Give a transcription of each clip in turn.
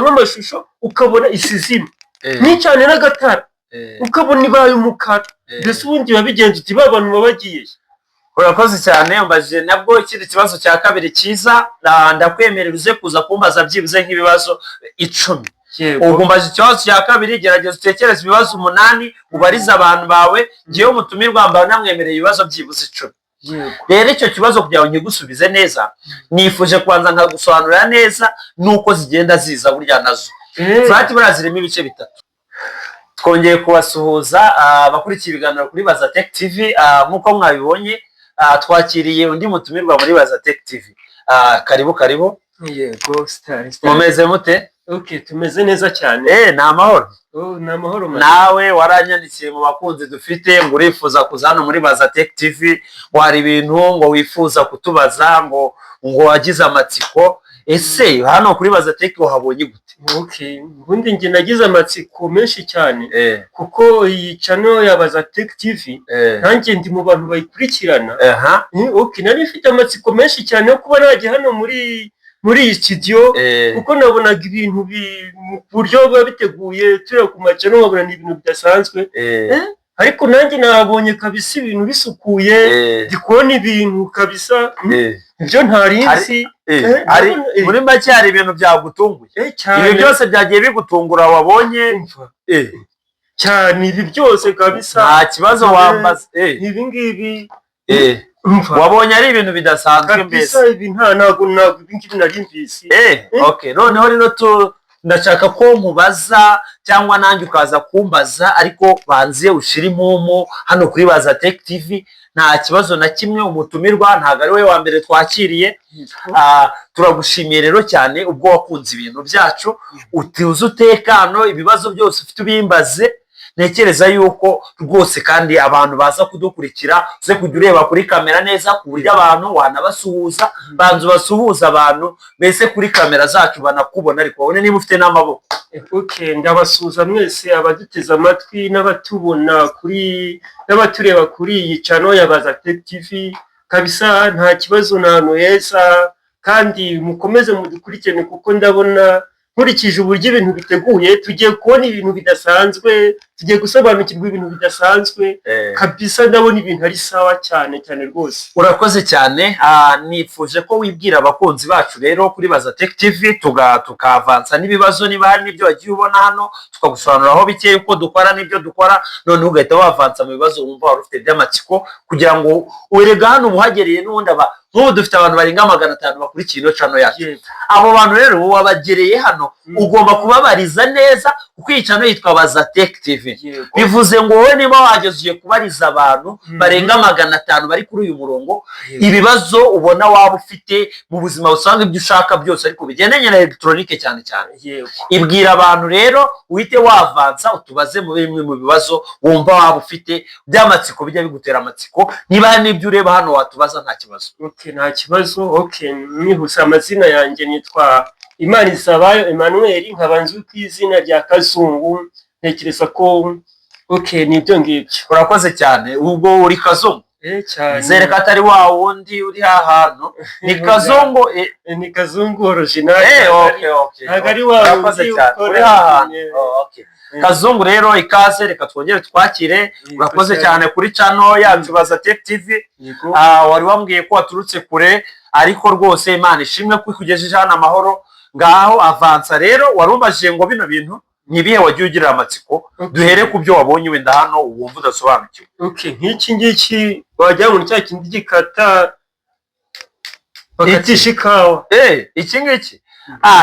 nk'amashusho ukabona isizima n'icane n'agatara ukabona ibaye umukara mbese ubundi babigenza uti babantu babagiye. Urakoze cyane umbajije nabwo ikindi kibazo cya kabiri cyiza ndakwemerera uze kuza kumbaza byibuze nk'ibibazo 10. Ubwo mbaje ikibazo cya kabiri gerageza utekereze ibibazo 8 ubariza abantu bawe ngiye umutumirwa mbaye namwemereye ibibazo byibuze 10. Rero icyo kibazo kugira ngo ngigusubize neza nifuje kubanza nkagusobanurira neza nuko zigenda ziza burya nazo. Flat burazirimo ibice bitatu. Twongeye kubasuhuza abakurikiye ibiganiro kuri Baza Tech TV nkuko mwabibonye twakiriye undi mutumirwa muri Baza Tech TV. Karibu. Yego star. Mumeze mute? Okay, tumeze neza cyane. Ni amahoro. Ni amahoro manje. Nawe waranyandikiye mu bakunzi dufite ngo urifuza kuzana muri Baza Tech TV, wari ibintu ngo wifuza kutubaza ngo wagize amatsiko. Ese hano kuri Baza Tech wahabonye gute? Okay, ubundi nge nagize amatsiko menshi cyane kuko iyi channel ya Baza Tech TV nanjye ndi mu bantu bayikurikirana. Okay, nari mfite amatsiko menshi cyane yo kuba najye hano muri iyi studio kuko nabonaga ibintu mu buryo biba biteguye turi ku macano nkabona ni ibintu bidasanzwe ariko nanjye nabonye kabisa ibintu bisukuye ndikubona ibintu kabisa ibyo ntarinzi muri make hari ibintu byagutunguye ibi byose byagiye bigutungura wabonye cyane ibi byose kabisa nta kibazo wambaza ibi ngibi wabonye ari ibintu bidasanzwe mbese ibi ntago ibingibi nari mvisi okay noneho rero ndashaka ko mubaza cyangwa nanjye ukaza kumbaza ariko banze ushira impumu hano kuri Baza Tech TV nta kibazo na kimwe umutumirwa ntago ari we wa mbere twakiriye turagushimiye rero cyane ubwo wakunze ibintu byacu utiuze utekano ibibazo byose ufite ubimbaze nekereza yuko rwose kandi abantu baza kudukurikira uze kujya ureba kuri kamera neza ku buryo abantu wanabasuhuza banzu basuhuza abantu mbese kuri kamera zacu banakubona ariko babone niba ufite n'amaboko. Okay, ndabasuhuza mwese abaduteze amatwi n'abatubona n'abatureba kuri iyi channel ya Baza Tech TV kabisa nta kibazo nano heza kandi mukomeze mudukurikirane kuko ndabona nkurikije uburyo ibintu biteguye tugiye kubona ibintu bidasanzwe tugiye gusobanukirwa ibintu bidasanzwe kabisa ndabona ibintu ari sawa cyane rwose. Urakoze cyane nifuje ko wibwira abakunzi bacu rero kuri Baza Tech TV tukavansa n'ibibazo niba hari n'ibyo wagiye ubona hano tukagusobanura aho bikeye uko dukora n'ibyo dukora none ugahita wavansa mu bibazo wumva wari ufite by'amatsiko kugira ngo werega hano ubuhagereye n'ubundi nk'ubu dufite abantu barenga 500 bakurikiye ino channel yacu. Abo bantu rero wabagereye hano ugomba kubabariza neza kuko iyi channel yitwa Baza Tech TV. Bivuze ngo wowe niba wagezuye kubariza abantu barenga 500 bari kuri uyu murongo ibibazo ubona waba ufite mu buzima busanzwe ibyo ushaka byose ariko bigendanye na electronique cyane ibwira abantu rero uhite wavansa utubaze mu bimwe mu bibazo wumva waba ufite by'amatsiko bijya bigutera amatsiko niba hari n'ibyo ureba hano watubaza nta kibazo. Okay, nta kibazo. Okay, nihuse amazina yanjye nitwa Imanizabayo Emmanuel nkabanzwe ku izina rya Kazungu ntekereza ko nibyo ngibyo. Urakoze cyane ubwo uri Kazungu cyane zereka atari wa wundi uri ahantu ni Kazungu ni Kazungu original okay agari wa wundi uri ahantu Kazungu rero ikaze reka twongere twakire. Urakoze cyane kuri channel yacu Baza Tech TV wari wambwiye ko waturutse kure ariko rwose Imana ishimwe ko ikugejeje hano amahoro ngaho avansa rero warumbajije ngo bino bintu nibihe wagiye ugira amatsiko duhere ku byo wabonye wenda hano wumva udasobanukiwe. Nk'iki ngiki wajya mu cya kindi gikata bakatisha ikawa iki ngiki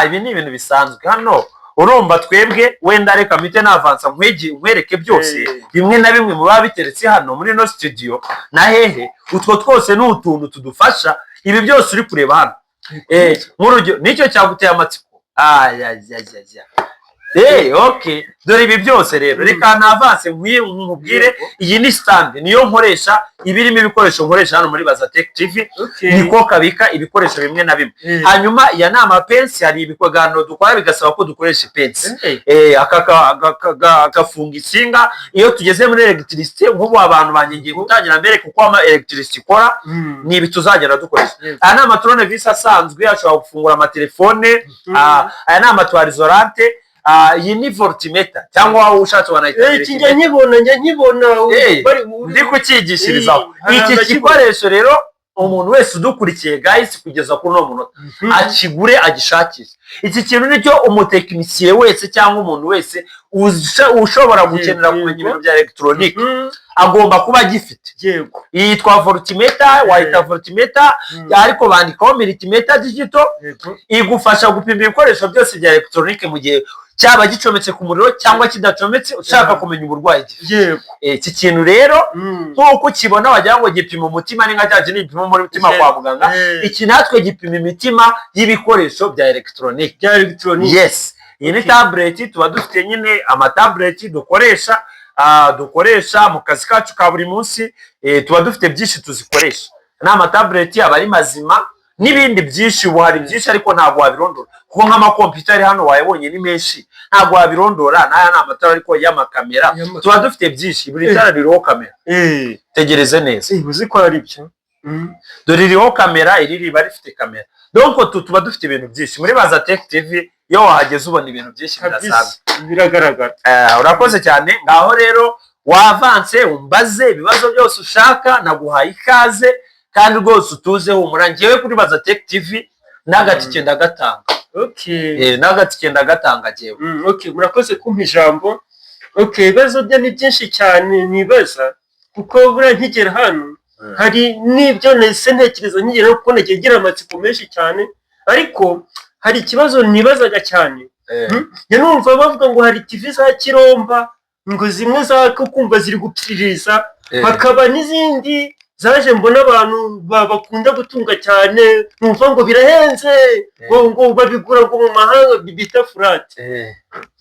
ibi ni ibintu bisanzwe hano urumva twebwe wenda reka mite navansa nkwereke byose bimwe na bimwe mu babiteretse hano muri no studio na hehe utwo twose n'utuntu tudufasha ibi byose uri kureba hano nk'urugero nicyo cyaguteye amatsiko Okay, dore ibi byose rero reka na avance nkubwire iyi ni stand niyo nkoresha ibirimo ibikoresho nkoresha hano muri Baza Tech TV niko kabika ibikoresho bimwe na bimwe hanyuma ya nama pensi hari ibikoganiro dukora bigasaba ko dukoresha pensi akafunga isinga iyo tugeze muri electricity nk'ubu abantu bangiye gutangira mbere kuko ama electricity ikora ni ibi tuzagera dukoresha aya nama turnevis asanzwe ashobora gufungura amatelefone aya nama twarizorante iyi ni voltmeter cyangwa ushatse wanayita njya nkibona ndi kukigishirizaho iki gikoresho rero umuntu wese udukurikiye guys kugeza kuri no munota akigure agishakisha iki kintu nicyo umutekinisiye wese cyangwa umuntu wese ushobora gukenera kumenya ibintu bya electronic agomba kuba agifite yego yitwa voltmeter wayita voltmeter ariko bandikaho multimeter digital igufasha gupima ibikoresho byose bya electronic mu gihe cyaba gicometse ku muriro cyangwa kidacometse ushaka kumenya uburwayi yego iki kintu rero nkuko ukibona wagira ngo gipima umutima ni nka cyaje n'ibipimo muri mutima kwa muganga iki natwe gipima imitima y'ibikoresho bya electronic yes iyi ni tablet tuba dufite nyine ama tablet dukoresha mu kazi kacu ka buri munsi tuba dufite byinshi tuzikoresha n'ama tablet aba ari mazima n'ibindi byinshi buhari byinshi ariko ntabwo wabirondora kuko nk'amakompiyuta ari hano wayabonye ni menshi ntabwo wabirondora n'aya ni amatara ariko y'amakamera tuba dufite byinshi buri tara ririho kamera tegereze neza uzi ko ari byo dore ririho kamera iri riba rifite kamera donc tuba dufite ibintu byinshi muri Baza Tech TV iyo wahageze ubona ibintu byinshi bidasanzwe biragaragara urakoze cyane ngaho rero wavanse umbaze ibibazo byose ushaka naguhaye ikaze kandi rwose utuzeho umurangiye kuri Baza Tech TV n'agatike ndagatanga n'agatike ndagatanga jewe murakoze kumpa ijambo ibibazo byo ni byinshi cyane nibaza kuko buriya nkigera hano hari n'ibyo nese ntekereza nkigera kuko nagiye ngira amatsiko menshi cyane ariko hari ikibazo nibazaga cyane numva bavuga ngo hari TV za Kiromba ngo zimwe zaka kumva ziri gupfiririza hakaba n'izindi zaje mbona abantu bakunda gutunga cyane numva ngo birahenze ngo babigura ngo mu mahanga bita flat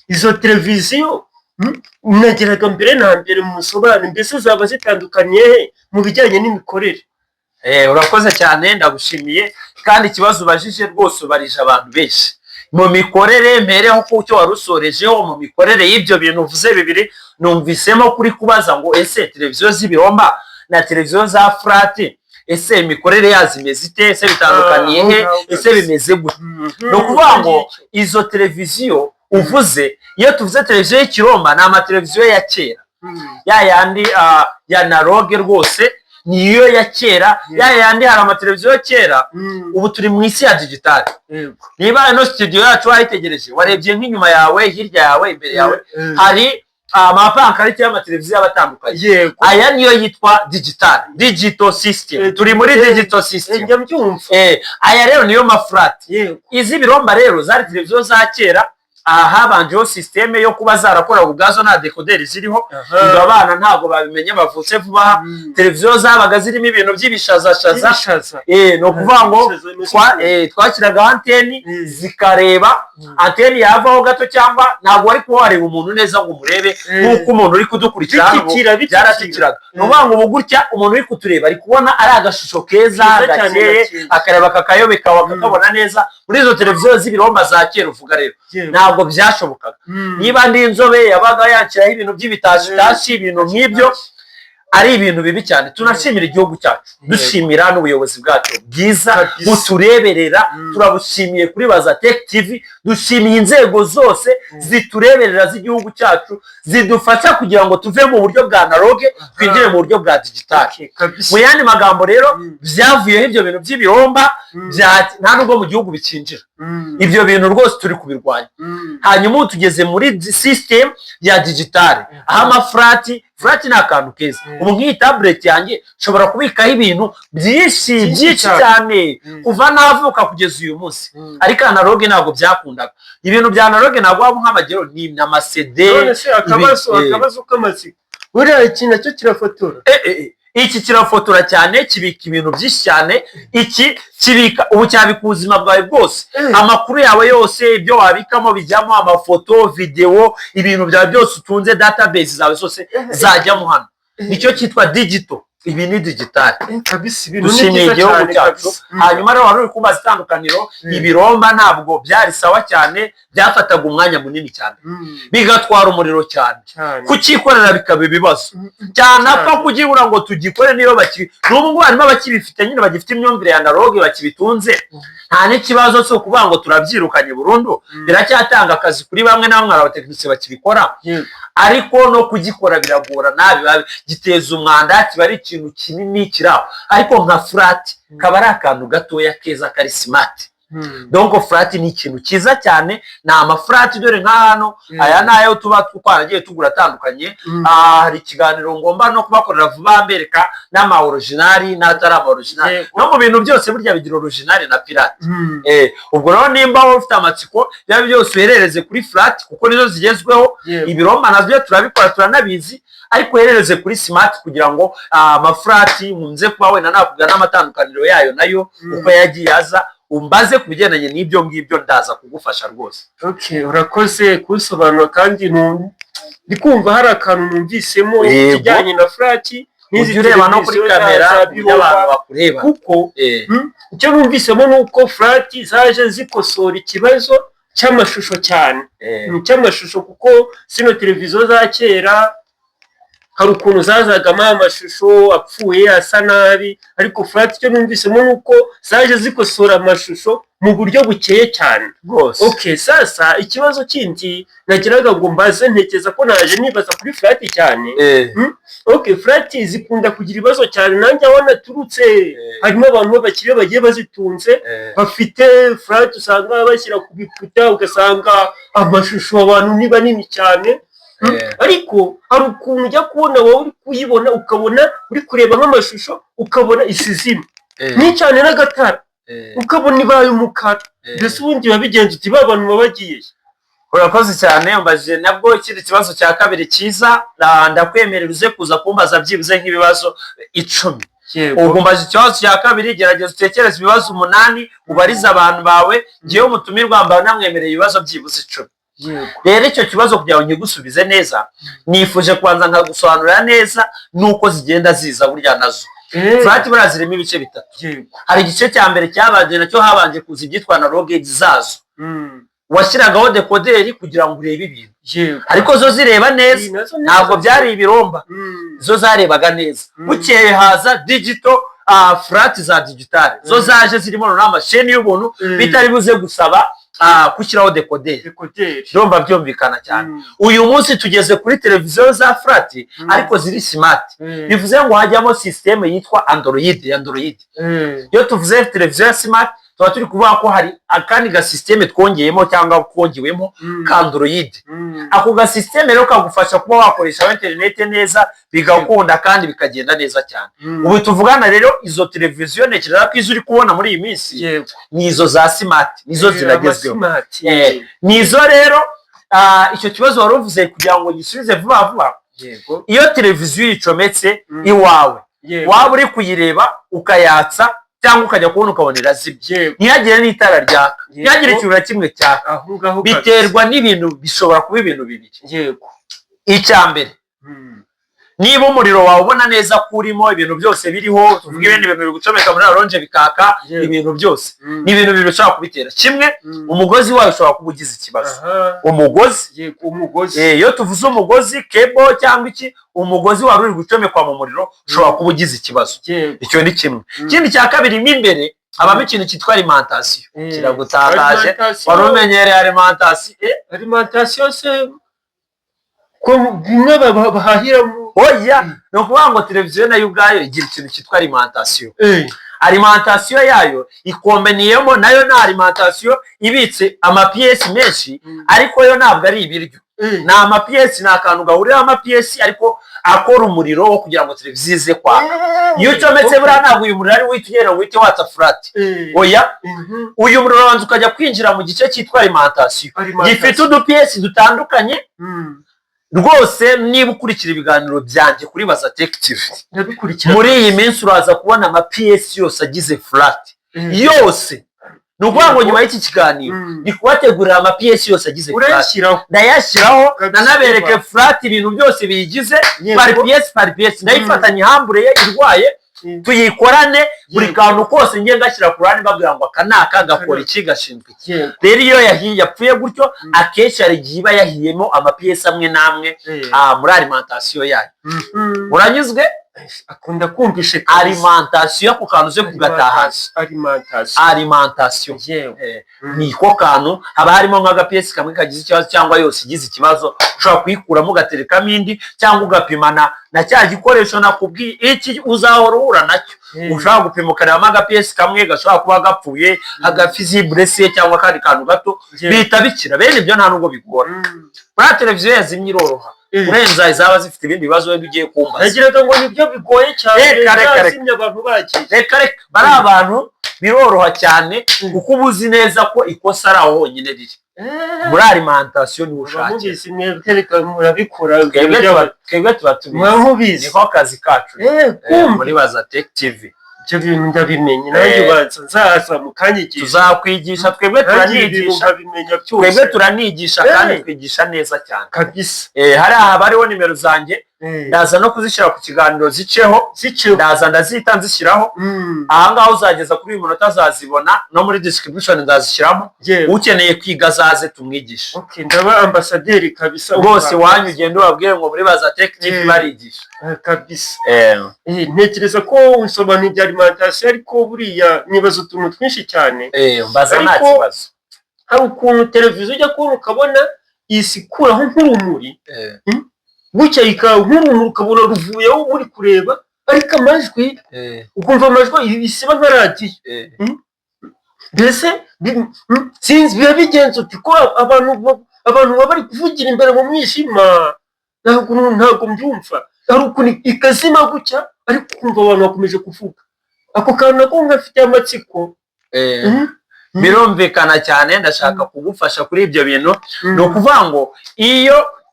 izo televiziyo nageraga mbere na mbere mu musobano mbese zaba zitandukanye mu bijyanye n'imikorere urakoze cyane ndagushimiye kandi ikibazo ubajije rwose ubarije abantu benshi mu mikorere mpereho ko cyo warusorejeho mu mikorere y'ibyo bintu uvuze bibiri numvisemo kuri kubaza ngo ese televiziyo z'ibiromba na televiziyo za flat ese imikorere yazo imeze ite ese bitandukaniye he ese bimeze gute no kuvuga ngo izo televiziyo uvuze iyo tuvuze televiziyo y'ikiromba ni amateleviziyo ya kera ya yandi ya analogue rwose niyo ya kera ya yandi hari amateleviziyo ya kera ubu turi mu isi ya digital niba ino studio yacu wayitegereje warebye nk'inyuma yawe hirya yawe imbere yawe hari amapankarite y'amateleviziyo abatandukanye aya niyo yitwa digital system turi muri digital system aya rero niyo maflat izi biromba rero zari televiziyo za kera habanjeho systeme yo kuba zarakora ubwazo nta decoder ziriho ngo abana ntago babimenye bavutse vuba televiziyo zabaga zirimo ibintu by'ibishazashaza no kuvuga ngo twakiraga anteni zikareba anteni yavaho gato cyangwa ntago ari kuba wareba umuntu neza ngo umurebe nk'uko umuntu uri kudukurikira byaratikiraga no kuvuga ngo ubugutya umuntu uri kutureba ari kubona ari agashusho keza gakeye akareba kakayobeka wakakabona neza muri izo televiziyo z'ibiromba za kera uvuga rero ntabwo byashobokaga niba ndi inzobe yabaga yakiraho ibintu by'ibitashitashi ibintu nk'ibyo ari ibintu bibi cyane tunashimira igihugu cyacu dushimira n'ubuyobozi bwacu bwiza butureberera turabushimiye kuri Baza Tech TV dushimiye inzego zose zitureberera z'igihugu cyacu zidufasha kugira ngo tuve mu buryo bwa analogue twinjire mu buryo bwa digital mu yandi magambo rero byavuyeho ibyo bintu by'ibiromba nta nubwo mu gihugu bikinjira ibyo bintu rwose turi kubirwanya hanyuma tugeze muri system ya digital aho amaflat ni akantu keza ubu nk'iyi tablet yanjye nshobora kubikaho ibintu byinshi cyane kuva navuka kugeza uyu munsi ariko analogue ntabwo byakundaga ibintu bya analogue ntabwo waba nk'amagero ni n'amasede akabazo k'amatsiko buriya ikintu nacyo kirafotora iki kirafotora cyane, kibika ibintu byinshi cyane, iki kibika ubu cyabika ubuzima bwawe bwose, amakuru yawe yose, ibyo wabikamo bijyamo amafoto, video, ibintu byawe byose utunze, database zawe zose zajyamo hano. Nicyo cyitwa digital. Ibi ni digitali. Dushimiye igihugu cyacu. Hanyuma rero wari uri kumbaza itandukaniro, ibiromba ntabwo byari sawa cyane, byafataga umwanya munini cyane, bigatwara umuriro cyane, kukikorera bikaba ibibazo cyane, apfa kugibura ngo tugikore niyo n'ubu ngubu harimo abakibifite nyine bagifite imyumvire ya analogue bakibitunze, nta n'ikibazo cyo kuvuga ngo turabyirukanye burundu, biracyatanga akazi kuri bamwe na bamwe abatekinisiye bakibikora, ariko no kugikora biragora nabi, giteza umwanda, kiba ari ikintu kinini kiraho, ariko nka flat kaba ari akantu gatoya keza kari smart. Donc flat ni ikintu cyiza cyane, na amaflat dore nka hano, aya nayo tuba twaragiye tugura atandukanye. Hari ikiganiro ngomba no kubakorera vuba mbereka n'ama original n'atari ama original, no mu bintu byose burya bigira original na pirate. Ubwo rero nimba ufite amatsiko yabi byose uherereze kuri flat kuko nizo zigezweho, ibiromba navyo turabikora turanabizi, ariko uherereze kuri smart kugira ngo amaflat munze kuba wenda nakubwira n'amatandukaniro yayo nayo uko yagiye aza, umbaze kubigendanye n'ibyo ngibyo ndaza kugufasha rwose. Okay, urakoze kusobanura, kandi ndikumva hari akantu numvisemo kijyanye na flat n'izi ureba no kuri kamera y'abantu bakureba, kuko icyo numvisemo nuko flat zaje zikosora ikibazo cy'amashusho cyane, cy'amashusho, kuko sino televiziyo za kera hari ukuntu zazagamo amashusho apfuye asa nabi, ariko flat icyo numvisemo nuko zaje zikosora amashusho mu buryo bukeye cyane rwose. Okay, sasa ikibazo kindi nagiraga ngo mbaze, ntekeza ko naje nibaza kuri flat cyane. Okay, flat zikunda kugira ibibazo cyane, nanjye aho naturutse harimo abantu b'abakire bagiye bazitunze, bafite flat usanga bashyira ku bikuta, ugasanga amashusho abantu ni banini cyane, ariko hari ukuntu ujya kubona wowe uri kuyibona ukabona uri kureba nk'amashusho ukabona isizima n'icane n'agatara ukabona ibaye umukara, mbese ubundi babigenza uti ba bantu babagiye. Urakoze cyane, umbajije nabwo ikindi kibazo cya kabiri cyiza, ndakwemerera uze kuza kumbaza byibuze nk'ibibazo 10. Ubwo mbaje ikibazo cya kabiri, gerageza utekereze ibibazo 8 ubariza abantu bawe, ngiye umutumirwa mbaye namwemereye ibibazo byibuze 10. Rero icyo kibazo kugira ngo ngigusubize neza, nifuje kubanza nkagusobanurira neza nuko zigenda ziza burya nazo. Flat buriya zirimo ibice bitatu. Hari igice cya mbere cyabanje nacyo habanje kuza ibyitwa analogue zazo, washyiragaho dekoderi kugira ngo urebe ibintu, ariko zo zireba neza, ntabwo byari ibiromba, zo zarebaga neza. Bukeye haza digital flat za digital, zo zaje zirimo n'amasheni y'ubuntu bitari buze gusaba kushyiraho dekoderi. Ndumva byumvikana cyane. Uyu munsi tugeze kuri televiziyo za flat ariko ziri smart, bivuze ngo hajyamo systeme yitwa Android. Iyo tuvuze televiziyo ya smart tuba turi kuvuga ko hari akandi ga systeme twongeyemo cyangwa kongiwemo ka Android. Ako ga systeme rero kagufasha kuba wakoresha internet neza, bigakunda kandi bikagenda neza cyane. Ubu tuvugana rero izo televiziyo nekera ko izo uri kubona muri iyi minsi nizo za smart, nizo zinagezweho. Nizo rero icyo kibazo wari uvuze kugira ngo gisubize vuba vuba. Iyo televiziyo yicometse iwawe, waba uri kuyireba ukayatsa cyangwa ukajya kubona ukabonera zibye, ntihagire n'itara ryaka, ntihagire ikintu na kimwe cyaka, biterwa n'ibintu, bishobora kuba ibintu bibiri. Icya mbere, niba umuriro wawe ubona neza ko urimo ibintu byose biriho, tuvuga ibindi bintu biri gucomeka muri orange bikaka, ibintu byose ni ibintu bibiri bishobora kubitera. Kimwe, umugozi wawe ushobora kuba ugize ikibazo. Umugozi, iyo tuvuze umugozi cable cyangwa iki, umugozi wari uri gucomekwa mu muriro ushobora kuba ugize ikibazo. Icyo ni kimwe. Ikindi cya kabiri, mo imbere habamo ikintu cyitwa alimentation. Kiragutangaje, wari umenyereye alimentation se ko bimwe bahahiramo. Oya, no kuvuga ngo televiziyo nayo ubwayo igira ikintu cyitwa alimentation. Alimentation yayo ikombeniyemo nayo na alimentation ibitse amapiyesi menshi, ariko yo ntabwo ari ibiryo. Na amapiyesi ni akantu gahurira amapiyesi ariko akora umuriro wo kugira ngo televiziyo ize kwaka. Iyo ucometse buriya ntabwo uyu muriro ari witugera ngo uhite watsa flat. Oya, uyu muriro wanze ukajya kwinjira mu gice cyitwa alimentation, gifite udupiyesi dutandukanye rwose niba ukurikira ibiganiro byanjye kuri Baza Tech TV ndabikurikira muri iyi minsi uraza kubona ama PS yose agize flat yose. Ni ukuvuga ngo nyuma y'iki kiganiro ni kubategurira ama PS yose agize flat, ndayashyiraho nanabereke flat ibintu byose biyigize par PS ndayifatanye hambure ye irwaye tuyikorane buri kantu kose ngiye ngashyira ku ruhande mbabwira ngo aka naka gakora iki gashinzwe iki. Rero iyo yahiye yapfuye gutyo akenshi hari igihe iba yahiyemo ama PS amwe n'amwe muri alimentation yayo. Uranyuzwe? akunda kumvishe alimentation ku kantu ze kugatahaza alimentation niko kantu haba harimo nk'aga PS kamwe kagize ikibazo cyangwa yose igize ikibazo ushobora kuyikuramo ugaterekamo indi cyangwa ugapimana na cya gikoresho nakubwiye iki uzahora uhura nacyo. Ushobora gupima ukareba aga PS kamwe gashobora kuba gapfuye agafizible se cyangwa kandi kantu gato bita bikira. Bene ibyo nta nubwo bigora. Muri televiziyo yazimye iroroha urenza izaba zifite ibindi bibazo wenda ugiye kumva. Nagiraga ngo nibyo bigoye cyane yazimye abantu bagiye. Reka bari abantu biroroha cyane kuko ubuzi neza ko ikosa ari aho honyine riri. Muri alimentation ni ushake murabikora twebwe tuba tubizi niko kazi kacu muri Baza Tech TV. Ibyo bintu ndabimenye nanjye ubanza nzaza mukanyigisha tuzakwigisha. Twebwe turanigisha kandi twigisha neza cyane kabisa. hari aha bariho nimero zanjye ndaza no kuzishyira ku kiganiro ziceho ndaza ndazita nzishyiraho aha ngaho uzageza kuri uyu munota azazibona no muri description ndazishyiramo. Ukeneye kwiga azaze tumwigisha. Ndaba ambasaderi kabisa bose wanyu ugenda ubabwire ngo muri Baza Tech TV barigisha kabisa. Ntekereza ko unsobanura ibya alimentation ariko buriya nibaza utuntu twinshi cyane. Mbaza nta kibazo. Hari ukuntu televiziyo ujya kubona ukabona isikuraho nk'urumuri bucya nk'urumuri ukabona ruvuyeho muri kureba ariko amajwi ukumva amajwi isiba nka radiyo. Mbese sinzi biba bigenze uti ko abantu baba bari kuvugira imbere mu mwijima ntabwo mbyumva. Hari ukuntu ikazima gutya ariko ukumva abantu bakomeje kuvuga. Ako kantu nako ngafite amatsiko. Birumvikana cyane ndashaka kugufasha kuri ibyo bintu. Ni ukuvuga ngo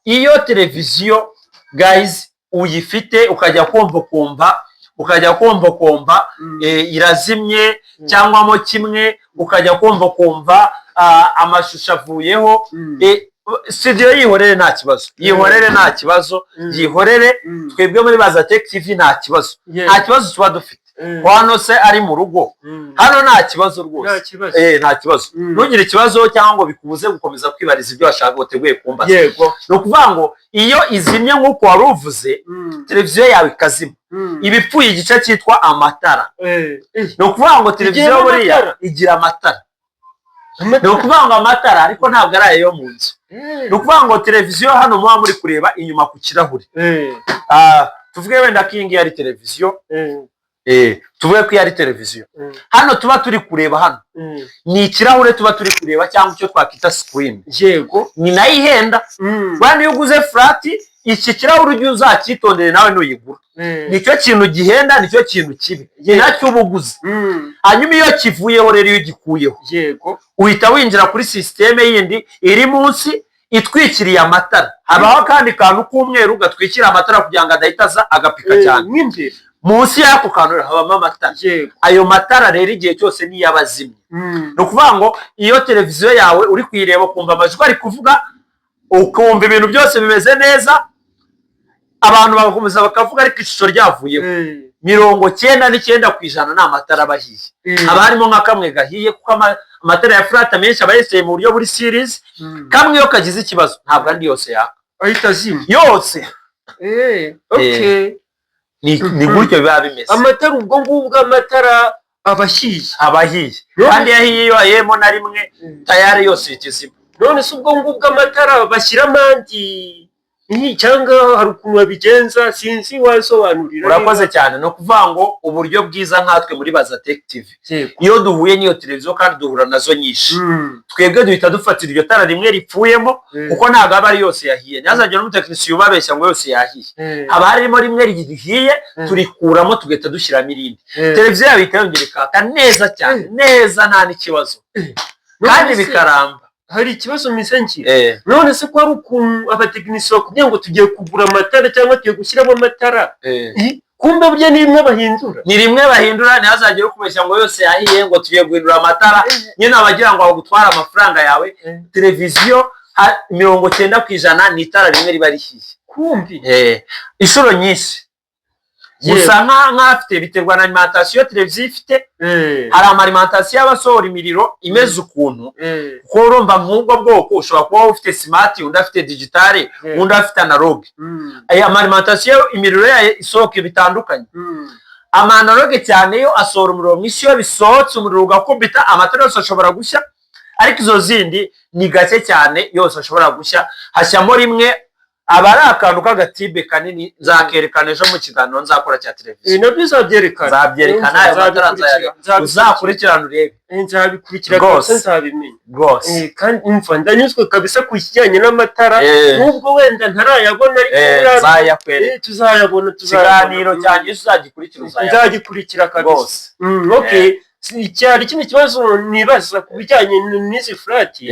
iyo televiziyo guys uyifite ukajya kumva irazimye cyangwa mo kimwe ukajya kumva amashusho avuyeho studio yihorere nta kibazo yihorere. Twebwe muri Baza Tech TV nta kibazo tuba dufite. Hano se ari mu rugo hano nta kibazo rwose nta kibazo. Ntugire ikibazo cyangwa ngo bikubuze gukomeza kwibariza ibyo washaka uteguye kumva. Ni ukuvuga ngo iyo izimye nk'uko wari uvuze televiziyo yawe ikazima ibipfuye igice cyitwa amatara. Ni ukuvuga ngo televiziyo buriya igira amatara. Ni ukuvuga ngo amatara ariko ntabwo ari ayo mu nzu. Ni ukuvuga ngo televiziyo hano muba muri kureba inyuma ku kirahure. Tuvuge wenda ko iyi ngiyi ari televiziyo. Tuvuge ko ari televiziyo hano tuba turi kureba hano ni ikirahure tuba turi kureba cyangwa icyo twakwita screen. Ni nayo ihenda. Wenda iyo uguze flat iki kirahure ujye uzacyitondere nawe nuyigura. Nicyo kintu gihenda nicyo kintu kibi nacyo uba uguze. Hanyuma iyo kivuyeho rero iyo ugikuyeho uhita winjira kuri sisiteme yindi iri munsi itwikiriye amatara. Habaho akandi kantu k'umweru gatwikira amatara kugira ngo adahita aza agapika cyane. Munsi y'ako kantu habamo amatara. Ayo matara rero igihe cyose niyo abazimye. Ni ukuvuga ngo iyo televiziyo yawe uri kuyireba ukumva amajwi ari kuvuga ukumva ibintu byose bimeze neza abantu bagakomeza bakavuga ariko ishusho ryavuyeho 99% ni amatara abahiye. Haba harimo nka kamwe gahiye kuko amatara ya flat menshi aba yeseye mu buryo buri series. Kamwe iyo kagize ikibazo ntabwo andi yose yaka ahita azimya yose. Ni gutyo biba bimeze. Amatara ubwo ngubwo amatara abahiye kandi yahiye iyo ayemo na rimwe tayari yose ikizima. None se ubwo ngubwo amatara bashyira amandi cyangwa hari ukuntu babigenza sinzi wasobanurira. Urakoze cyane. No kuvuga ngo uburyo bwiza nkatwe muri Baza Tech TV iyo duhuye n'iyo televiziyo kandi duhura nazo nyinshi twebwe duhita dufatira iryo tara rimwe ripfuyemo kuko ntabwo aba ari yose yahiye. Ntazagire n'umutekinisiye ubabeshya ngo yose yahiye. Haba harimo rimwe rihiye turikuramo tugahita dushyiramo irindi. Televiziyo yawe ikayongera ikaka neza cyane neza nta n'ikibazo kandi bikaramba. hari ikibazo misengira none se ko hari ukuntu abatekinisiye bakubwira ngo tugiye kugura amatara cyangwa tugiye gushyiramo amatara kumbe burya ni rimwe bahindura ntihazagire ukubeshya ngo yose yahiye ngo tugiye guhindura amatara nyine abagira ngo bagutware amafaranga yawe televiziyo 90% ni itara rimwe riba rihiye kumbi inshuro nyinshi gusa nk'afite biterwa na alimentation televiziyo ifite hari amaalimentation y'abasohora imiriro imeze ukuntu kuko urumva nk'ubwo bwoko ushobora kuba ufite smart undi afite digital undi afite analog aya alimentation imiriro yayo isohoka bitandukanye amanalogue cyane yo asohora umuriro mwinshi iyo bisohotse umuriro ugakubita amatara yose ashobora gushya ariko izo zindi ni gake cyane yose ashobora gushya hashyamo rimwe aba ari akantu k'agatibe kanini nzakerekana ejo mu kiganiro nzakora cya televiziyo nabyo nzabyerekana ayo matara uzakurikirana urebe nzabikurikira rwose nzabimenya rwose kandi umva ndanyuzwe kabisa ku kijyanye n'amatara nubwo wenda ntarayabona ariko tuzayabona ikiganiro cyanjye nzagikurikira kabisa cyari kino kibazo nibaza ku bijyanye n'izi furati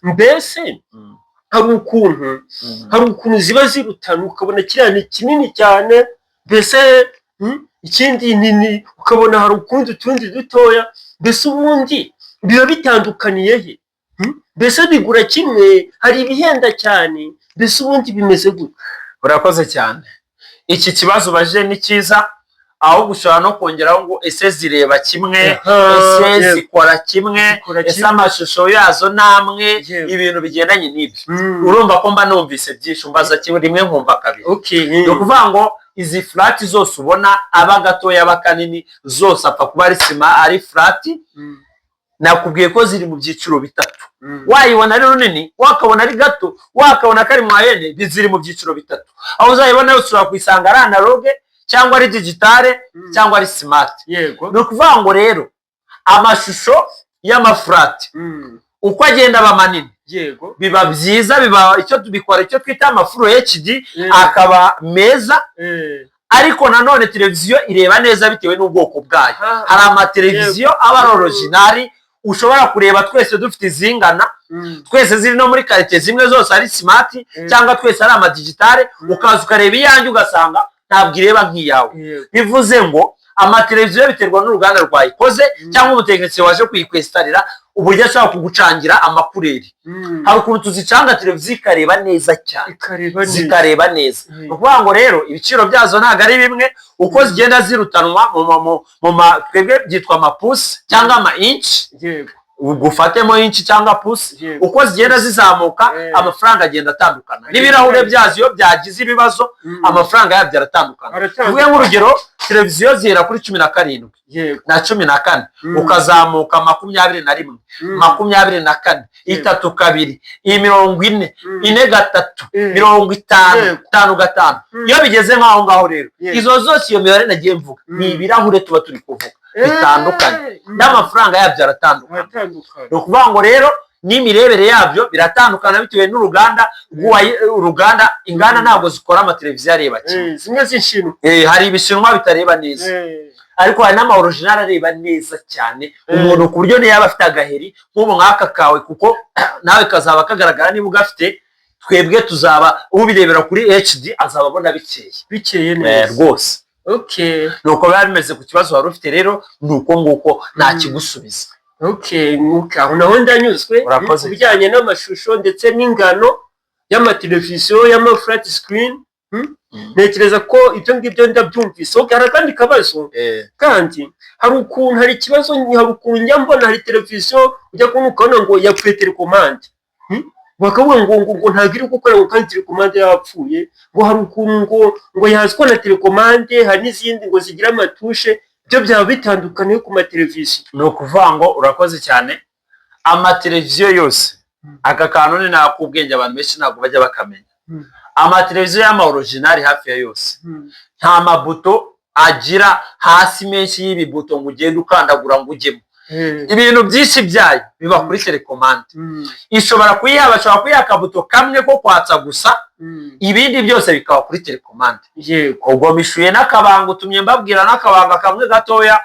mbese hari ukuntu ziba zirutana ukabona kiriya ni kinini cyane mbese ikindi nini ukabona hari utundi dutoya mbese ubundi biba bitandukaniye he mbese bigura kimwe hari ibihenda cyane mbese ubundi bimeze gutya urakoze cyane iki kibazo baje ni cyiza aho gushobora no kongeraho ngo ese zireba kimwe ese zikora kimwe ese amashusho yazo namwe ibintu bigendanye n'ibyo urumva ko mba numvise byinshi umbaza kimwe rimwe nkumva kabiri ni ukuvuga ngo izi flat zose ubona aba gatoya aba kanini zose apfa kuba ari sima ari flat nakubwiye ko ziri mu byiciro bitatu wayibona ari runini wakabona ari gato wakabona kari mu ayene ziri mu byiciro bitatu aho uzayibona yose ushobora kuyisanga ari analogue cyangwa ari digitale cyangwa ari smart ni ukuvuga ngo rero amashusho y'amafurati uko agenda aba manini biba byiza biba icyo tubikora icyo twita amafuro HD akaba meza ariko nanone televiziyo ireba neza bitewe n'ubwoko bwayo hari amateleviziyo aba ari original ushobora kureba twese dufite izingana twese ziri no muri karite zimwe zose ari smart cyangwa twese ari amadigitale ukaza ukareba iyanjye ugasanga ntabwo ireba nk'iyawe bivuze ngo amateleviziyo biterwa n'uruganda rwayikoze cyangwa umutekinisiye waje kuyikwesitarira uburyo ashobora kugucangira amakureri hari ukuntu tuzicanga televiziyo ikareba neza cyane zikareba neza ni ukuvuga ngo rero ibiciro byazo ntabwo ari bimwe uko zigenda zirutanwa twebwe byitwa amapusi cyangwa ama inci ugufatemo inci cyangwa pusi uko zigenda zizamuka amafaranga agenda atandukana n'ibirahure byazo iyo byagize ibibazo amafaranga yabyo aratandukana tuvuge nk'urugero televiziyo zihera kuri 17 na 14 ukazamuka 21 24 itatu kabiri 40 4 3 50 5 iyo bigeze nk'aho ngaho rero izo zose iyo mibare nagiye mvuga ni ibirahure tuba turi kuvuga bitandukanye n'amafaranga yabyo aratandukana ni ukuvuga ngo rero n'imirebere yabyo biratandukana bitewe n'uruganda uruganda inganda ntabwo zikora amateleviziyo areba kimwe zimwe z'inshinwa hari ibishinwa bitareba neza ariko hari n'ama original areba neza cyane umuntu ku buryo niyo yaba afite agaheri nk'ubu nk'aka kawe kuko nawe kazaba kagaragara niba ugafite twebwe tuzaba ubirebera kuri HD azaba abona bikeye neza rwose nuko biba bimeze ku kibazo wari ufite rero nuko nguko nta kigusubiza aho naho ndanyuzwe ku bijyanye n'amashusho ndetse n'ingano y'amateleviziyo y'amaflat screen ntekereza ko ibyo ngibyo ndabyumvise hari akandi kabazo kandi hari ikibazo hari ukuntu njya mbona hari televiziyo ujya kubona ukabona ngo yapfuye telekomande bakavuga ngo ntabwo iri gukora ngo kandi telekomande yapfuye ngo hari ukuntu ngo yaziko na telekomande hari n'izindi ngo zigira amatushe byo byaba bitandukanye ku mateleviziyo ni ukuvuga ngo urakoze cyane amateleviziyo yose aka kantu ni nakubwenge abantu benshi ntabwo bajya bakamenya amateleviziyo y'ama original hafi ya yose nta mabuto agira hasi menshi y'ibibuto ngo ugende ukandagura ngo ujyemo ibintu byinshi byayo biba kuri telekomande. Ishobora kuyiha, bashobora kuyiha akabuto kamwe ko kwatsa gusa, ibindi byose bikaba kuri telekomande. Ubwo mishuye n'akabanga, utumye mbabwira n'akabanga kamwe gatoya,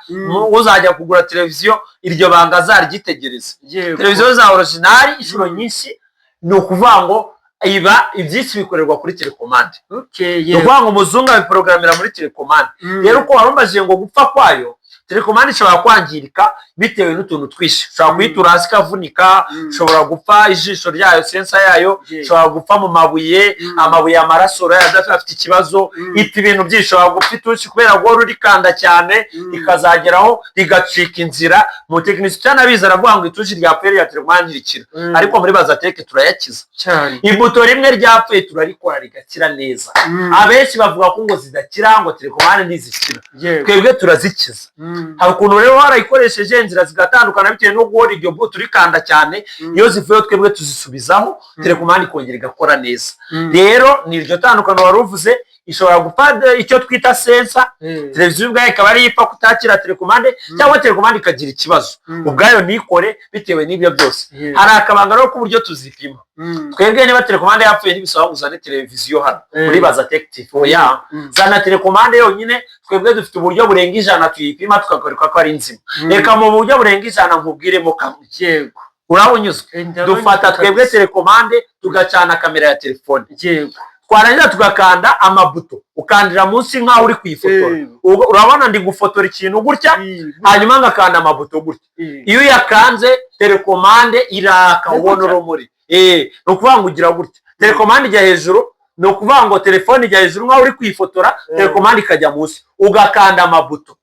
uzajya kugura televiziyo iryo banga azaryitegereza. Televiziyo za originali inshuro nyinshi ni ukuvuga ngo iba ibyinshi bikorerwa kuri telekomande. Ni ukuvuga ngo umuzungu abiprogrammira muri telekomande. Rero uko warumbaje ngo gupfa kwayo, telekomande ishobora kwangirika bitewe n'utuntu twinshi. Ushobora kuyitura hasi ikavunika, ushobora gupfa ijisho ryayo, sensa yayo, ushobora gupfa mu mabuye, amabuye y'amaraso afite ikibazo, iti ibintu byinshi. Ushobora gupfa itushi kubera ngo rurikanda cyane ikazageraho rigacika inzira. Mu tekinisi cyanabiza aravuga ngo itushi ryapfuye ya telekomande rikira, ariko muri Bazateke turayakiza cyane. Ibuto rimwe ryapfuye turarikora rigakira neza. Abenshi bavuga ko ngo zidakira, ngo telekomande ntizikira, twebwe turazikiza. Hari ukuntu rero warayikoresheje inzira zigatandukana bitewe no guhora iryo buto rikanda cyane, iyo zivuye twebwe tuzisubizaho telekomande ikongera igakora neza. Rero ni iryo tandukano wari uvuze. Ishobora gufata icyo twita sensa, televiziyo ubwayo ikaba ari ipfa kutakira telekomande, cyangwa telekomande ikagira ikibazo ubwayo ntikore bitewe n'ibyo byose. Hari akabanga rero k'uburyo tuzipima. Twebwe niba telekomande yapfuye ntibisaba uzane televiziyo hano muri Bazateke TV. Oya, zana telekomande yonyine. Twebwe dufite uburyo burenga 100 tuyipima tukagaruka ko ari nzima. Reka mu buryo burenga 100 nkubwiremo kamwe. Yego, urabunyuzwe. Dufata twebwe telekomande tugacana kamera ya telefone. Yego, twarangira tugakanda amabuto, ukandira munsi nk'aho uri kuyifotora. Urabona ndi gufotora ikintu gutya, hanyuma ngakanda amabuto gutya. Iyo yakanze telekomande iraka, ubona urumuri. Ni ukuvuga ngo ugira gutya, telekomande ijya hejuru. Ni ukuvuga ngo telefone ijya hejuru nk'aho uri kuyifotora, telekomande ikajya munsi, ugakanda amabuto.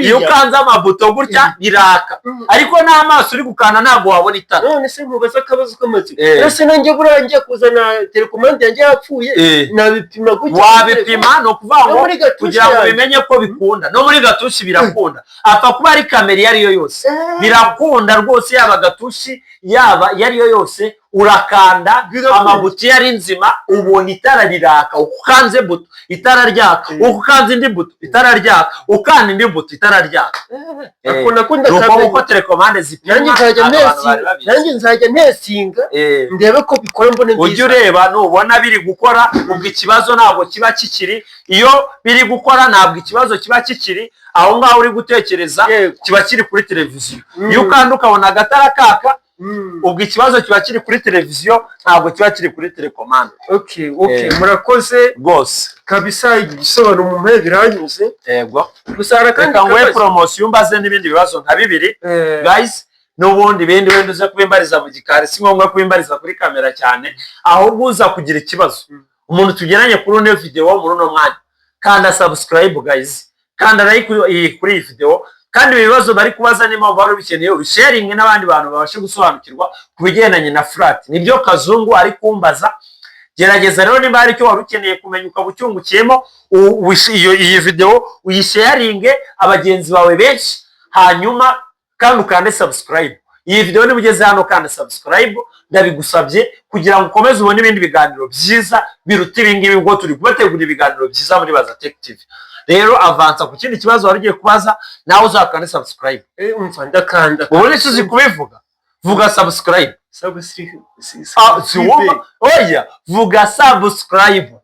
Iyo ukanze amabuto gutya biraka, ariko n'amaso uri gukanda ntabwo wabona itara. None se nkubaza akabazo k'amatsiko, ese nanjye burangiye kuzana telekomande yanjye yapfuye, nabipima gutya? Wabipima. Ni ukuvuga ngo kugira ngo bimenye ko bikunda. No muri gatushi birakunda, apfa kuba ari kamera iyo ariyo yose birakunda rwose, yaba gatushi yaba iyo ariyo yose. Urakanda amabuto yari nzima, ubona itara riraka. Ukanze buto itara ryaka, ukanze indi buto itara ryaka, ukanda indi buto itara ryaka. Uko telekomande zipima. Nanjye nzajya ntesinga ndebe ko bikora, mbone nziza. Ujye ureba, nubona biri gukora ubwo ikibazo ntabwo kiba kikiri. Iyo biri gukora ntabwo ikibazo kiba kikiri, aho ngaho uri gutekereza kiba kiri kuri televiziyo. Iyo ukanda ukabona agatara kaka, ubwo ikibazo kiba kiri kuri televiziyo, ntabwo kiba kiri kuri telekomande. Murakoze rwose kabisa, igisobanuro mu mpera biranyuze. Yego, gusa kandi ngo promotion mbaze n'ibindi bibazo nka bibiri guys. N'ubundi bindi wenda uza kubimbariza mu gikari, si ngombwa kubimbariza kuri kamera cyane, ahubwo uza kugira ikibazo umuntu tugeranye kuri une video muri uno mwanya, kanda subscribe guys, kanda like kuri iyi video. Kandi ibibazo bari kubaza nimpamvu bari bikeneye ubisharing n'abandi bantu babashe gusobanukirwa kubigendanye na flat. Nibyo Kazungu ari kumbaza. Gerageza rero niba ari icyo wari ukeneye kumenya ukabucyungukiyemo, iyi video uyisharing abagenzi bawe benshi, hanyuma kandi ukande subscribe. Iyi video niba ugeze hano kandi subscribe, ndabigusabye kugira ngo ukomeze ubone ibindi biganiro byiza biruta ibingibi, ngo turi kubategura ibiganiro byiza muri Bazateke TV. Rero avansa ku kindi kibazo wari ugiye kubaza, nawe uzakande subscribe. Umva ndakanda. Ubone icyo uzi kubivuga, vuga subscribe. Oya, vuga subscribe.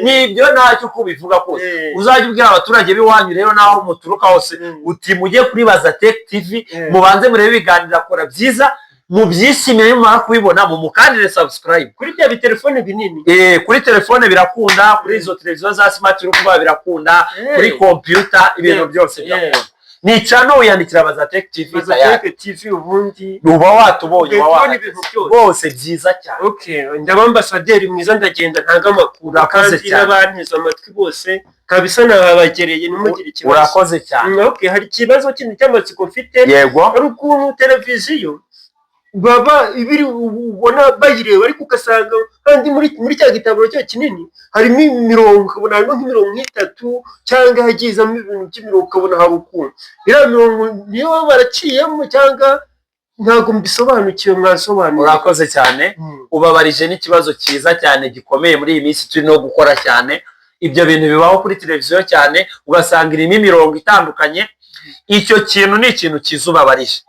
Nibyo ntacyo kubivuga kose. Uzajya ubwira abaturage b'iwanyu rero naho muturuka hose, uti mujye kuri Bazateke TV, mubanze murebe ibiganiro akora byiza, mubyishimire mumara kubibona, mumukandire subscribe. Kuri bya bitelefone binini, kuri telefone birakunda, kuri izo televiziyo za smart rukuba birakunda, kuri computer ibintu byose birakunda. Ni channel uyandikira Bazateke TV. Bazateke TV ubundi uba watubonye bose byiza cyane. Ndaba ambasaderi mwiza, ndagenda ntanga amakuru kandi n'abanteze amatwi bose kabisa, nabagereye nimugire ikibazo. Urakoze cyane. Hari ikibazo kindi cy'amatsiko mfite. Yego, ari ukuntu televiziyo baba ibiri ubona bayireba, ariko ugasanga kandi muri cya gitabo cyo kinini harimo imirongo, ukabona harimo nk'imirongo nk'itatu cyangwa hagizamo ibintu by'imirongo, ukabona hari ukuntu iriya mirongo niyo baraciyemo cyangwa ntabwo mbisobanukiwe, mwasobanura. Urakoze cyane. Ubabarije n'ikibazo cyiza cyane gikomeye muri iyi minsi turi no gukora cyane. ibyo bintu bibaho kuri televiziyo cyane ugasanga irimo imirongo itandukanye. Icyo kintu ni ikintu kizubabarije.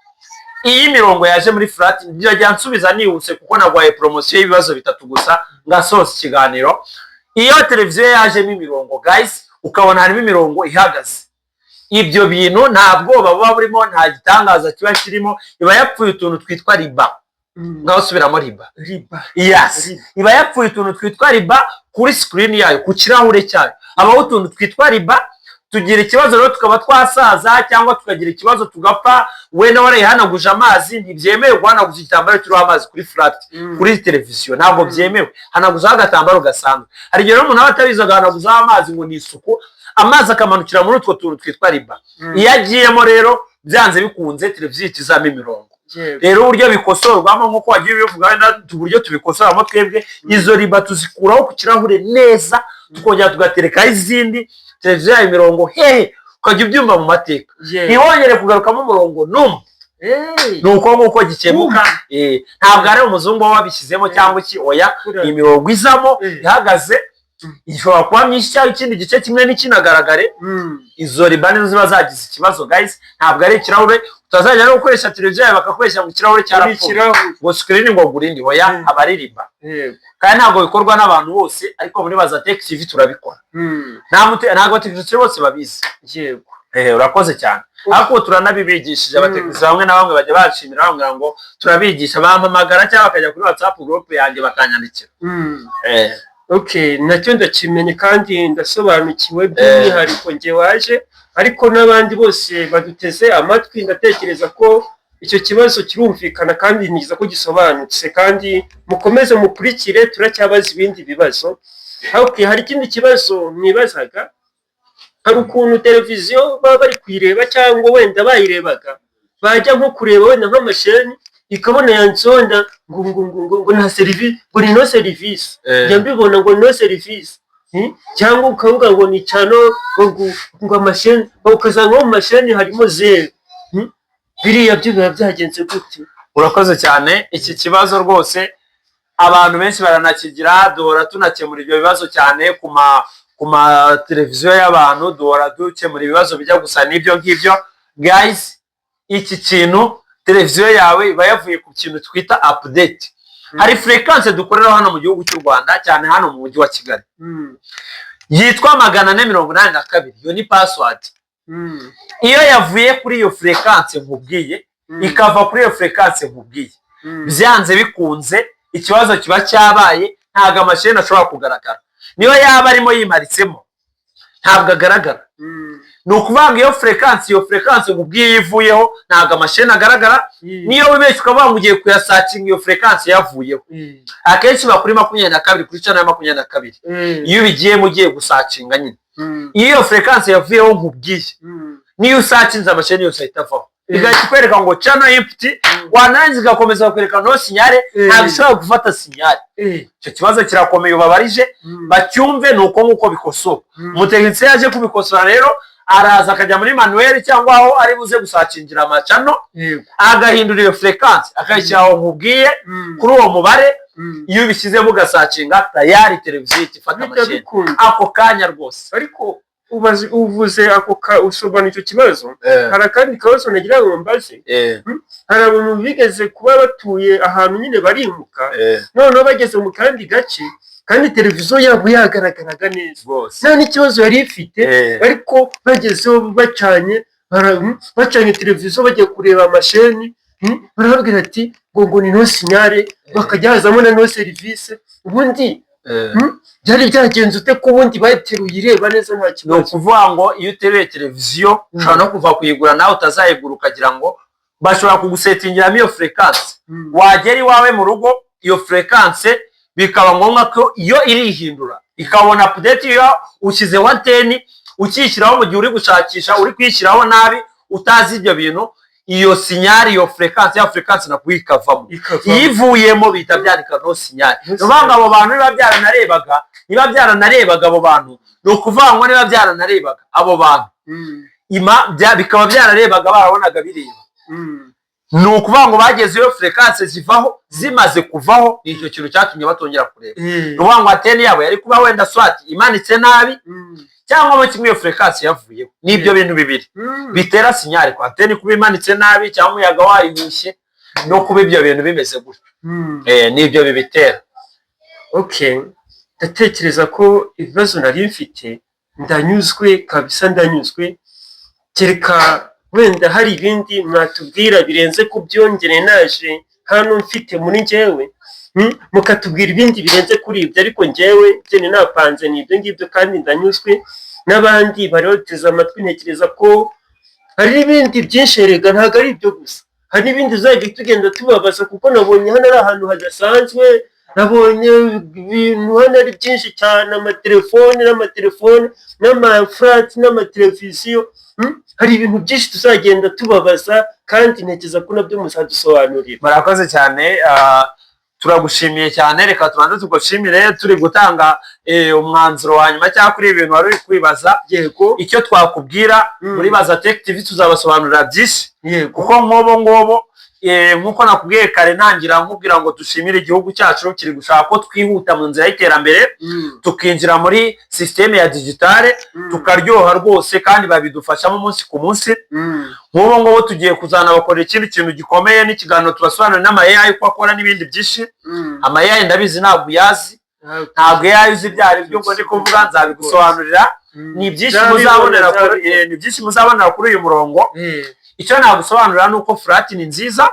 Iyi mirongo yaje muri flat njya nsubiza nihuse kuko nagwaye promotion y'ibibazo bitatu gusa ngasoza ikiganiro. Iyo televiziyo yajemo imirongo guys ukabona harimo imirongo ihagaze, ibyo bintu nta bwoba buba burimo, nta gitangaza kiba kirimo, iba yapfuye utuntu twitwa riba. Ngaho subiramo riba. Yes, iba yapfuye utuntu twitwa riba kuri screen yayo, ku kirahure cyayo abaho utuntu twitwa riba. Tugira ikibazo rero tukaba twasaza cyangwa tukagira ikibazo tugapfa, we na warayihanaguje amazi. Ntibyemewe guhanaguza igitambaro kiriho amazi kuri flat kuri televiziyo, ntabwo byemewe. Hanaguzaho agatambaro gasanzwe. Hari igihe umuntu aba atabizi agahanaguzaho amazi ngo ni isuku, amazi akamanukira muri utwo tuntu twitwa riba. Iyo agiyemo rero byanze bikunze televiziyo itizamo imirongo. Rero uburyo bikosorwamo nk'uko wagiye ubivuga, wenda uburyo tubikosoramo twebwe, izo riba tuzikuraho ku kirahure neza, tukongera tugaterekaho izindi. Televiziyo yayo imirongo hehe ukajya ubyumva mu mateka, ntihongere kugarukamo umurongo n'umwe. Nuko nk'uko gikemuka. Ntabwo ari umuzungu wabishyizemo cyangwa iki, oya, imirongo izamo ihagaze. Ishobora kuba myinshi cyangwa ikindi gice kimwe n'ikinagaragare. Izo riba nizo ziba zagize ikibazo guys, ntabwo ari ikirahure. Utazajya no gukoresha televiziyo yawe bakakoresha mu kirahure cyarapfuye ngo screen ngo gurindi, oya, aba ari riba. Kandi ntabwo bikorwa n'abantu bose, ariko muri Bazatec TV turabikora. Ntabwo abatekinisiye bose babizi. Urakoze cyane. Ariko turanabibigishije abatekinisiye bamwe na bamwe bajya bashimira bambwira ngo turabigisha, bampamagara cyangwa bakajya kuri WhatsApp group yanjye bakanyandikira. Okay, nacyo ndakimenye kandi ndasobanukiwe by'umwihariko nge waje, ariko n'abandi bose baduteze amatwi. Ndatekereza ko icyo kibazo kirumvikana kandi niza ko gisobanutse, kandi mukomeze mukurikire, turacyabaza ibindi bibazo. Okay, hari ikindi kibazo mwibazaga, hari ukuntu televiziyo baba bari kuyireba cyangwa wenda bayirebaga bajya nko kureba wenda nk'amasheni ikabona yansonda ngo nta service, ngo ni no service. Njya mbibona ngo no service, cyangwa ukavuga ngo ni cyano ngo amasheni, ukazanga mu masheni harimo 0. Biriya byo biba byagenze gute? Urakoze cyane. Iki kibazo rwose abantu benshi baranakigira, duhora tunakemura ibyo bibazo cyane ku ma televiziyo y'abantu, duhora dukemura ibibazo bijya gusa n'ibyo ngibyo guys. Iki kintu televiziyo yawe iba yavuye ku kintu twita update. Hari frequency dukorera hano mu gihugu cy'u Rwanda, cyane hano mu mujyi wa Kigali, yitwa 482. Iyo ni password. Iyo yavuye kuri iyo frequency nkubwiye ikava kuri iyo frequency nkubwiye, byanze bikunze ikibazo kiba cyabaye, ntago amasheni ashobora kugaragara. Niyo yaba arimo yimaritsemo ntabwo agaragara. Ni ukuvanga iyo frequency nkubwiye ivuyeho ntago amasheni agaragara. Niyo wibeshye ukavuga ngo ugiye kuyasacinga iyo frequency yavuyeho, akenshi bakuri 22 kuri channel ya 22. Iyo bigiyemo ugiye gusacinga nyine, iyo frequency yavuyeho nkubwiye, niyo usacinze amasheni yose ahitavaho, igahita ikwereka ngo channel empty. Wananze gakomeza kwereka no sinyare, ntabwo ishobora gufata sinyare. Icyo kibazo kirakomeye, ubabarije bacyumve. Nuko nkuko bikosoka, umutekinisiye yaje kubikosora rero araza akajya muri manuel cyangwa aho ari buze gusacingira amacano, agahindura iyo frequency akayishyiraho nkubwiye kuri uwo mubare. Iyo ubishyizemo ugasacinga tayari televiziyo ifata amasheni ako kanya rwose. Ariko uvuze ako usobana icyo kibazo, hari akandi kabazo nagira ngo mbaze. Hari abantu bigeze kuba batuye ahantu nyine barimuka, noneho bageze mu kandi gace, kandi televiziyo yabo yagaragaraga neza, nta n'ikibazo yari ifite, ariko bagezeho bacanye televiziyo bagiye kureba amasheni, barababwira ati ngo ni no sinyare, bakajya hazamo na no service. Ubundi byari byagenze ute ko ubundi bateruye ireba neza nta kibazo? Ni ukuvuga ngo iyo uteruye televiziyo ushobora no kuva kuyigura nawe utazayigura, ukagira ngo bashobora kugusetingiramo iyo frequency. Wagera iwawe mu rugo iyo frequency bikaba ngombwa ko iyo irihindura ikabona update. Iyo ushyize 110 ukishyiraho mu gihe uri gushakisha, uri kwishyiraho nabi utazi ibyo bintu, iyo sinyari, iyo frequency, ya frequency nakuye ikavamo. Iyivuyemo bita byandika no sinyari. Nubanga abo bantu niba byaranarebaga abo bantu, no kuvuga ngo niba byaranarebaga abo bantu bikaba byararebaga barabonaga bireba. ni ukuvuga ngo bagezeyo frekance zivaho zimaze kuvaho icyo kintu cyatumye batongera kureba ni ukuvuga ngo antene yabo yari kuba wenda swati imanitse nabi cyangwa mu kimwe iyo frekance yavuyeho n'ibyo bintu bibiri bitera sinyari ko antene kuba imanitse nabi cyangwa umuyaga wayihushye no kuba ibyo bintu bimeze gutyo n'ibyo bibitera. Okay, ndatekereza ko ibibazo nari mfite ndanyuzwe kabisa, ndanyuzwe. Kereka wenda hari ibindi mwatubwira birenze ku byongere naje hano mfite muri njyewe, mukatubwira ibindi birenze kuri ibyo, ariko njyewe byene napanze ni ibyo ngibyo kandi ndanyuzwe. N'abandi bari bateze amatwi, ntekereza ko hari ibindi byinshi erega ntabwo ari ibyo gusa, hari n'ibindi uzajya tugenda tubabaza, kuko nabonye hano ari ahantu hadasanzwe, nabonye ibintu hano ari byinshi cyane, n'amatelefone n'amafurati n'amateleviziyo. Hari ibintu byinshi tuzagenda tubabaza kandi ntekereza ko nabyo muzadusobanurira. Murakoze cyane, turagushimiye cyane. Reka tubanze tugushimire turi gutanga umwanzuro wa nyuma cyangwa kuri ibintu wari uri kwibaza. Yego, icyo twakubwira muri Baza Tech TV tuzabasobanurira byinshi, kuko ngobo nkuko nakubwiye kare ntangira nkubwira ngo dushimire igihugu cyacu kiri gushaka ko twihuta mu nzira y'iterambere, tukinjira muri systeme ya digitale, tukaryoha rwose kandi babidufashamo umunsi ku munsi. Ngobo tugiye kuzana bakora ikindi kintu gikomeye n'ikiganiro tubasobanurira n'ama AI uko akora n'ibindi byinshi. Ama AI ndabizi ntabwo uyazi, ntabwo AI uzi byari byo ngo ndi kuvuga, nzabigusobanurira. Ni byinshi muzabonera kuri uyu murongo. Icyo nagusobanurira ni uko furati ni nziza,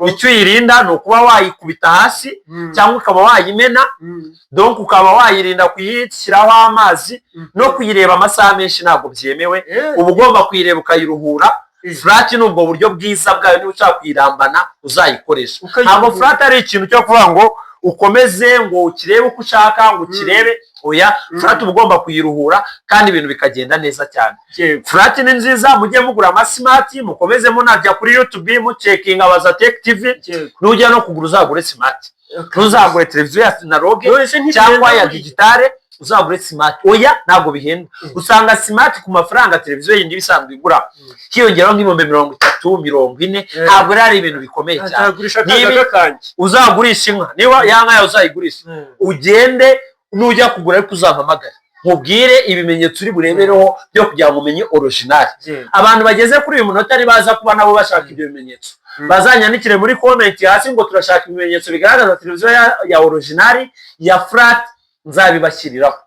icyo uyirinda ni ukuba wayikubita hasi cyangwa ukaba wayimena, donc ukaba wayirinda kuyishyiraho amazi no kuyireba amasaha menshi, ntabwo byemewe. Uba ugomba kuyireba ukayiruhura. Furati ni ubwo buryo bwiza bwayo, niba ushaka kuyirambana uzayikoresha. Ntabwo furati ari ikintu cyo kuvuga ngo ukomeze ngo ukirebe uko ushaka ngo ukirebe, oya, furati uba ugomba kuyiruhura kandi ibintu bikagenda neza cyane. Furati ni nziza, mujye mugura amasimati, mukomeze munajya kuri YouTube mucekinga Baza Tech TV. Nujya no kugura uzagure simati, ntuzagure televiziyo ya analogue cyangwa ya digitale, uzagure simati. Oya, ntabwo bihenda. Usanga simati ku mafaranga televiziyo yindi bisanzwe igura hiyongeraho nk'ibihumbi 30-40. ntabwo ari ibintu bikomeye cyane. Uzagurisha inka, niba yanga yawe uzayigurisha, ugende nujya kugura ariko uzampamagara mubwire ibimenyetso uri burebereho byo kugira ngo umenye original. Abantu bageze kuri uyu munota ari baza kuba nabo bashaka ibyo bimenyetso, bazanyandikire muri comment hasi ngo turashaka ibimenyetso bigaragaza televiziyo ya original ya flat, nzabibashyiriraho.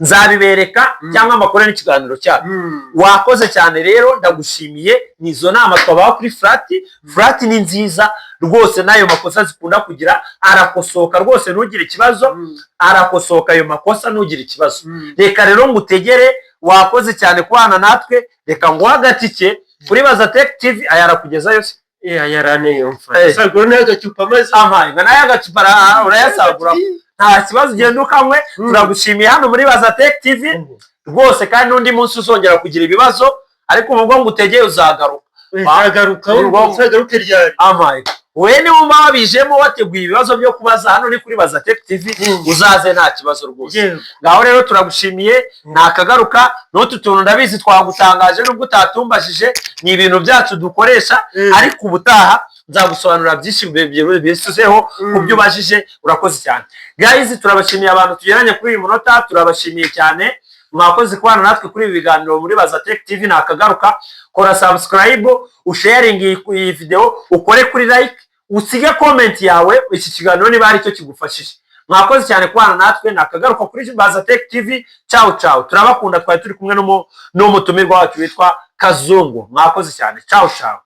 Nzabibereka cyangwa amakuru n'ikiganiro cyabo. Wakoze cyane rero, ndagushimiye. Nizo nama twabaho kuri furati. Furati ni nziza rwose, nayo makosa zikunda kugira arakosoka rwose, ntugire ikibazo. Arakosoka ayo makosa, ntugire ikibazo. Reka rero ngutegere. Wakoze cyane kubana natwe. Reka nguha agatike kuri Baza Tech TV. Ayarakugezayo se? Ayaraneyo mfa. Sagura n'agacupa maze. Nayo agacupa urayasagura. Nta kibazo ugenda ukamwe. Turagushimiye hano muri Baza Tech TV rwose, kandi n'undi munsi uzongera kugira ibibazo, ariko ubwo ngutegeye uzagaruka. Uzagaruke ryari? We niba wumva wabijemo wateguye ibibazo byo kubaza hano ni kuri Baza Tech TV, uzaze nta kibazo rwose. Ngaho rero turagushimiye, nakagaruka. N'utu tuntu ndabizi twagutangaje nubwo utatumbajije, ni ibintu byacu dukoresha, ariko ubutaha nzagusobanurira byinshi bisuzeho ku byo ubajije. Urakoze cyane guys, turabashimiye abantu tugeranye kuri uyu munota, turabashimiye cyane. Mwakoze kubana natwe kuri ibi biganiro muri Baza Tech TV. Nakagaruka, kora subscribe, usharing iyi video, ukore kuri like, usige comment yawe iki kiganiro niba ari cyo kigufashije. Mwakoze cyane kubana natwe. Nakagaruka kuri Baza Tech TV. Ciao ciao, turabakunda. Twari turi kumwe n'umutumirwa wacu witwa Kazungu. Mwakoze cyane. Ciao ciao.